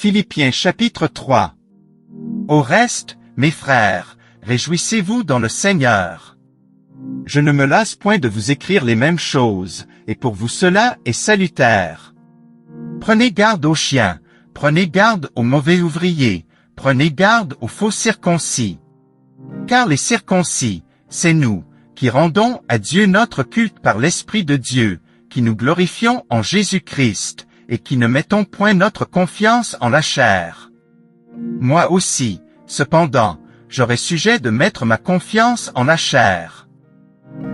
Philippiens chapitre 3. Au reste, mes frères, réjouissez-vous dans le Seigneur. Je ne me lasse point de vous écrire les mêmes choses, et pour vous cela est salutaire. Prenez garde aux chiens, prenez garde aux mauvais ouvriers, prenez garde aux faux circoncis. Car les circoncis, c'est nous, qui rendons à Dieu notre culte par l'Esprit de Dieu, qui nous glorifions en Jésus-Christ, et qui ne mettons point notre confiance en la chair. Moi aussi, cependant, j'aurais sujet de mettre ma confiance en la chair.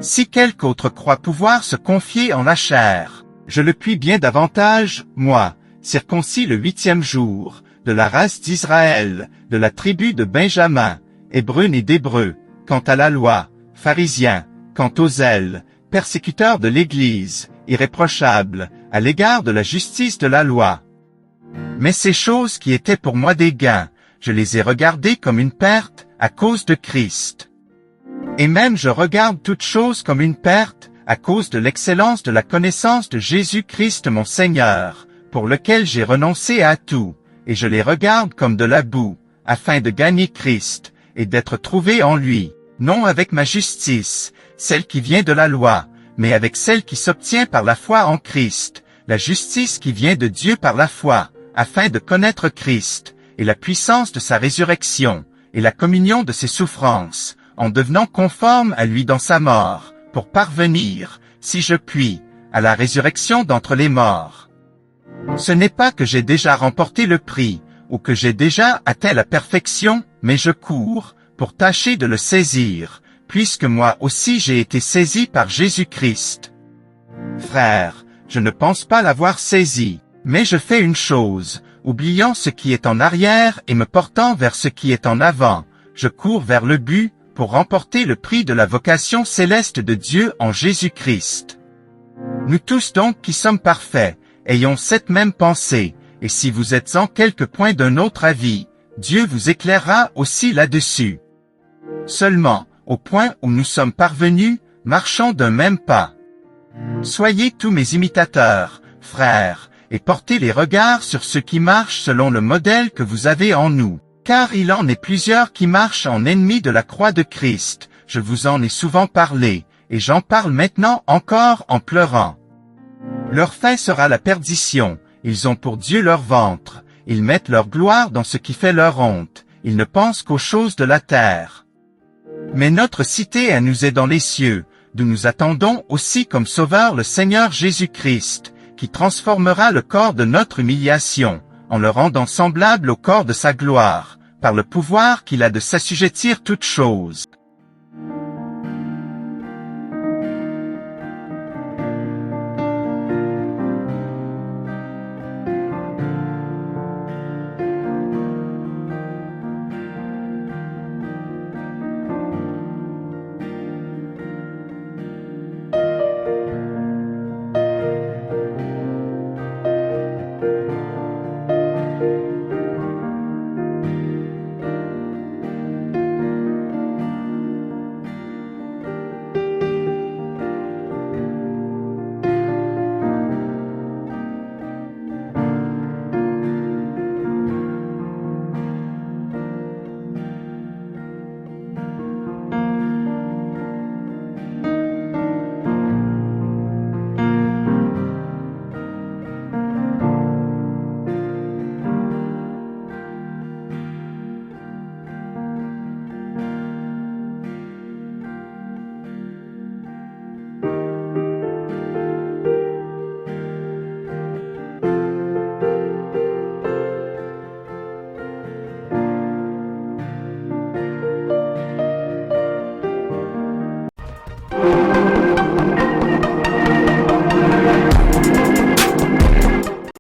Si quelque autre croit pouvoir se confier en la chair, je le puis bien davantage, moi, circoncis le 8e jour, de la race d'Israël, de la tribu de Benjamin, hébreu né d'Hébreux, quant à la loi, pharisien, quant au zèle, persécuteur de l'Église, irréprochable, à l'égard de la justice de la loi. Mais ces choses qui étaient pour moi des gains, je les ai regardées comme une perte, à cause de Christ. Et même je regarde toutes choses comme une perte, à cause de l'excellence de la connaissance de Jésus-Christ mon Seigneur, pour lequel j'ai renoncé à tout, et je les regarde comme de la boue, afin de gagner Christ, et d'être trouvé en lui, non avec ma justice, celle qui vient de la loi, mais avec celle qui s'obtient par la foi en Christ, la justice qui vient de Dieu par la foi, afin de connaître Christ, et la puissance de sa résurrection, et la communion de ses souffrances, en devenant conforme à lui dans sa mort, pour parvenir, si je puis, à la résurrection d'entre les morts. Ce n'est pas que j'ai déjà remporté le prix, ou que j'ai déjà atteint la perfection, mais je cours, pour tâcher de le saisir, puisque moi aussi j'ai été saisi par Jésus-Christ. Frères, je ne pense pas l'avoir saisi, mais je fais une chose, oubliant ce qui est en arrière et me portant vers ce qui est en avant, je cours vers le but, pour remporter le prix de la vocation céleste de Dieu en Jésus-Christ. Nous tous donc qui sommes parfaits, ayons cette même pensée, et si vous êtes en quelque point d'un autre avis, Dieu vous éclairera aussi là-dessus. Seulement, au point où nous sommes parvenus, marchons d'un même pas. Soyez tous mes imitateurs, frères, et portez les regards sur ceux qui marchent selon le modèle que vous avez en nous. Car il en est plusieurs qui marchent en ennemis de la croix de Christ, je vous en ai souvent parlé, et j'en parle maintenant encore en pleurant. Leur fin sera la perdition, ils ont pour Dieu leur ventre, ils mettent leur gloire dans ce qui fait leur honte, ils ne pensent qu'aux choses de la terre. Mais notre cité à nous est dans les cieux, d'où nous attendons aussi comme sauveur le Seigneur Jésus-Christ, qui transformera le corps de notre humiliation, en le rendant semblable au corps de sa gloire, par le pouvoir qu'il a de s'assujettir toutes choses.